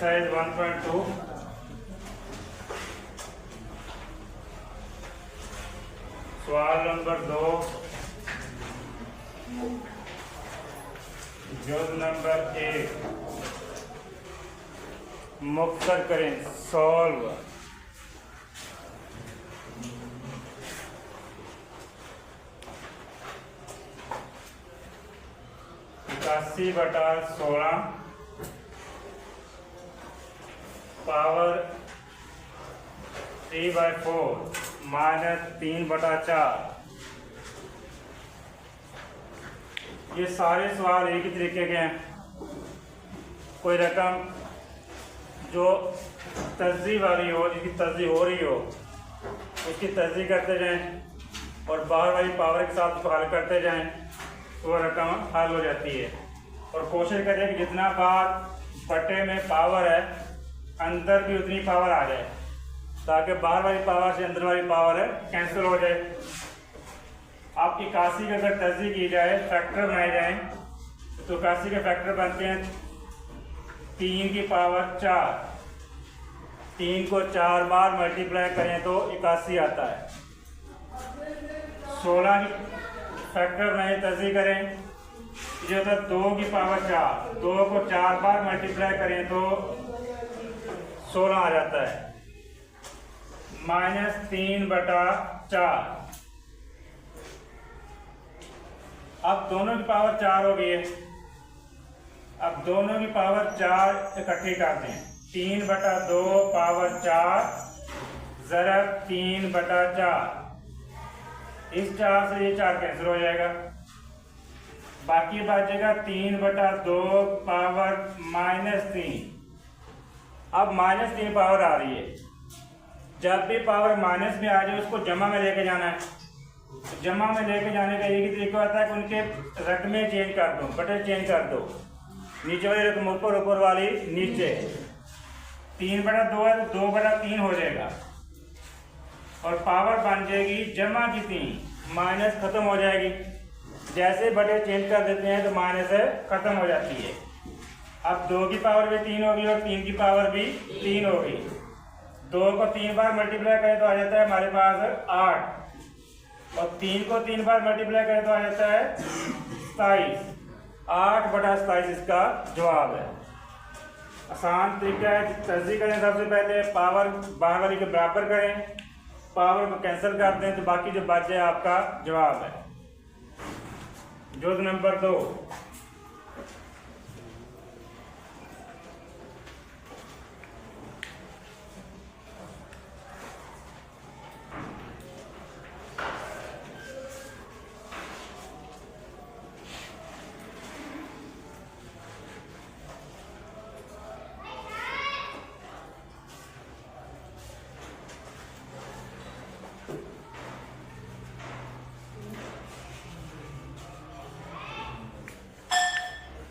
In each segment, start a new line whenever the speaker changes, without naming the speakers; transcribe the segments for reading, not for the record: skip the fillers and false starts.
Exercise 1.2 सवाल number 2 जुज़ number 1 मुख्तर करें solve. 81/16 power 3/4 minus 3/4। ये सारे सवाल एक ही तरीके के हैं। कोई रकम जो तर्जी वाली हो, जिसकी तर्जी हो रही हो, उसकी तर्जी करते जाएं और बाहर वाली पावर के साथ उसको हल करते जाएं तो वह रकम हल हो जाती है। और कोशिश करें कि जितना बार बटे में पावर है अंदर भी उतनी पावर आ जाए, ताकि बाहर वाली पावर से अंदर वाली पावर है कैंसिल हो जाए। आप 81 की अगर तर्जी की जाए, फैक्टर बनाए जाएं तो 81 के फैक्टर बनते हैं 3 की पावर 4। 3 को 4 बार मल्टीप्लाई करें तो 81 आता है। 16 की फैक्टर बनाए तर्जी करें, ये होता है 2 की पावर 4। 2 को 4 बार मल्टीप्लाई करें तो 16 आ जाता है। माइनस 3/4। अब दोनों की पावर 4 हो गई है। अब दोनों की पावर 4 इकट्ठी करते हैं। 3/2 पावर 4 ज़रब 3/4। इस 4 से ये 4 कैंसिल हो जाएगा। बाकी बचेगा 3/2 पावर -3। अब -3 पावर आ रही है। जब भी पावर माइनस में आ जाए उसको जमा में लेके जाना है। जमा में लेके जाने का एक ही तरीका होता है कि उनके रकमें चेंज कर दो, बटे चेंज कर दो। नीचे वाली रकम ऊपर, ऊपर वाली नीचे। 3/2 है तो 2/3 हो जाएगा और पावर बन जाएगी जमा की 3। माइनस खत्म हो जाएगी। जैसे बटे चेंज कर देते हैं तो माइनस खत्म हो जाती है। अब 2 की पावर भी 3 होगी और 3 की पावर भी 3 होगी। 2 को 3 बार मल्टीप्लाई करें तो आ जाता है हमारे पास 8 और 3 को 3 बार मल्टीप्लाई करें तो आ जाता है 27। 8/27 इसका जवाब है। आसान तरीका है। तर्जी करें, सबसे पहले पावर बाहर वाली के बराबर करें, पावर को कैंसिल कर दें तो बाकी जो बच जाए आपका जवाब है। जुज़ नंबर 2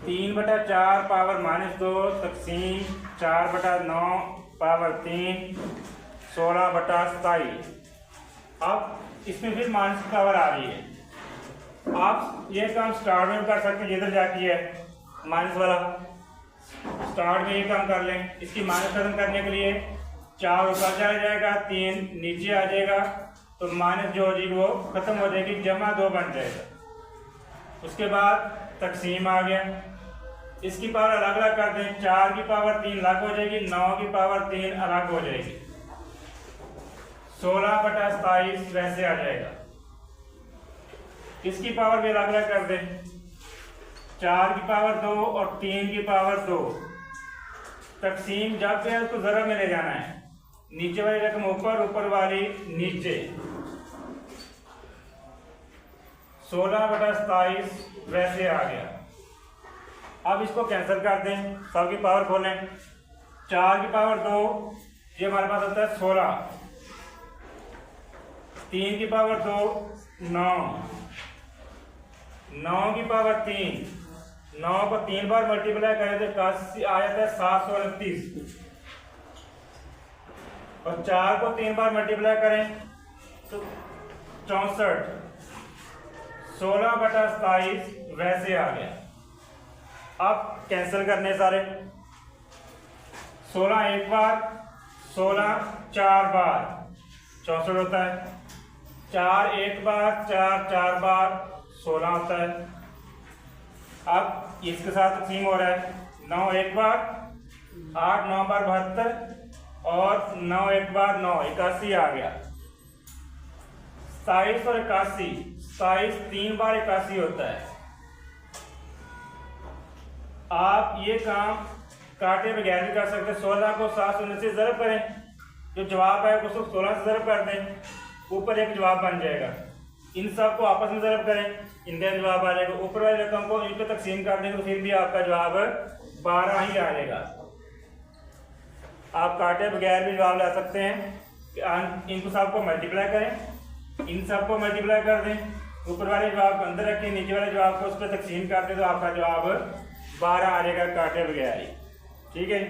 3/4 पावर -2 तकसीम 4/9 पावर 3 16/27। अब इसमें फिर माइनस की पावर आ रही है। आप ये काम स्टार्ट में कर सकते हैं, जिधर जाती है माइनस वाला स्टार्ट में ये काम कर लें। इसकी माइनस खत्म करने के लिए 4 ऊपर चला जाएगा, 3 नीचे आ जाएगा तो माइनस जो होगी वो खत्म हो जाएगी, जमा 2 बन जाएगा। उसके बाद तकसीम आ गया। इसकी पावर अलग अलग कर दें। 4 की पावर 3 अलग हो जाएगी, 9 की पावर 3 अलग हो जाएगी। 16/27 वैसे आ जाएगा। इसकी पावर भी अलग अलग कर दें। 4 की पावर 2 और 3 की पावर 2। तकसीम जब भी है उसको ज़रा में ले जाना है। नीचे वाली रकम ऊपर, ऊपर वाली नीचे। 16/27 वैसे आ गया। अब इसको कैंसिल कर दें, सब की पावर खोलें। 4 की पावर 2 ये हमारे पास होता है 16। 3 की पावर 2 9। 9 की पावर 3। 9 को 3 बार मल्टीप्लाई करें तो आ जाता है 729 और 4 को 3 बार मल्टीप्लाई करें तो 64। 16/27 वैसे आ गया। अब कैंसिल करने सारे। 16 एक बार, 16 4 बार 64 होता है। 4 एक बार, 4 4 बार 16 होता है। अब इसके साथ तकसीम हो रहा है। 9 एक बार, 8 9 बार 72 और 9 एक बार 9 81 आ गया। 27 और 81, 27 3 बार 81 होता है। आप ये काम काटे बगैर भी कर सकते हैं। 16 को 719 से ज़रब करें, जो जवाब है उसको 16 से ज़रब कर दें, ऊपर एक जवाब बन जाएगा। इन सब को आपस में ज़रब करें, इनका जवाब आ जाएगा। ऊपर वाली रकम को इन पर तकसीम कर देंगे तो फिर भी आपका जवाब 12 ही आ जाएगा। आप काटे बगैर भी जवाब ला सकते हैं। इनको सबको मल्टीप्लाई करें, इन सबको मल्टीप्लाई कर दें, ऊपर वाले जवाब को अंदर रखें, नीचे वाले जवाब को उस पर तकसीम कर दें तो आपका जवाब 12 आ जाएगा काटे बगैर ही। ठीक है।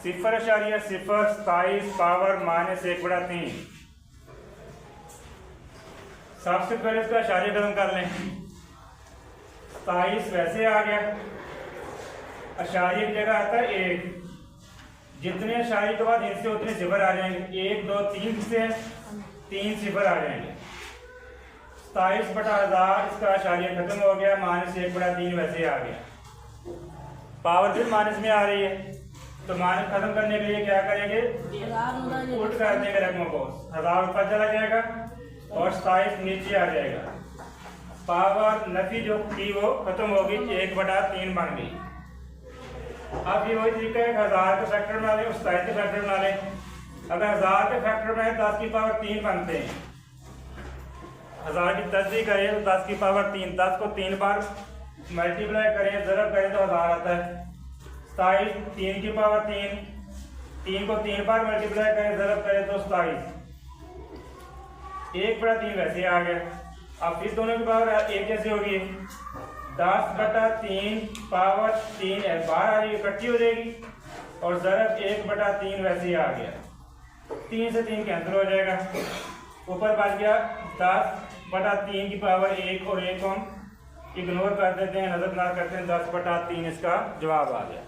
सिफर अशारिया सिफर 27 पावर -1/3। सबसे पहले इसका अशारिया खत्म कर लें। 27 वैसे आ गया, अशारिया की जगह आता है 1। जितने अशारिया के बाद इनसे उतने सिफर आ जाएंगे। 1 2 3 से 3 सिफर आ जाएंगे। 27/1000 इसका अशारिया खत्म हो गया, -1/3 वैसे आ गया। पावर फिर माइनस में आ रही है तो माइनस खत्म करने के लिए क्या करेंगे, उल्ट कर देंगे रकमों को। 1000 ऊपर चला जाएगा और 27 नीचे आ जाएगा। पावर नफी जो थी वो खत्म होगी, 1/3 बन गई। अब ये वही तरीका है, 1000 के फैक्टर बना लें, 27 के फैक्टर बना लें। अगर 1000 के फैक्टर में 10 की पावर 3 बनते हैं, 1000 की तस्दीक करें तो 10 की पावर 3, 10 को 3 बार मल्टीप्लाई करें, ज़रब करें तो 1000 आता है। 27 3 की पावर 3, 3 को 3 बार मल्टीप्लाई करें, ज़रब करें तो 27, 1/3 वैसे आ गया। अब फिर दोनों की पावर एक कैसे होगी, 10/3 पावर 3 बाहर आ जाएगी, इकट्ठी हो जाएगी और ज़रब 1/3 वैसे ही आ गया। 3 से 3 कैंसिल हो जाएगा, ऊपर बच गया 10/3 की पावर 1 और 1 को हम इग्नोर कर देते हैं, नजर ना करते हैं। 10/3 इसका जवाब आ गया।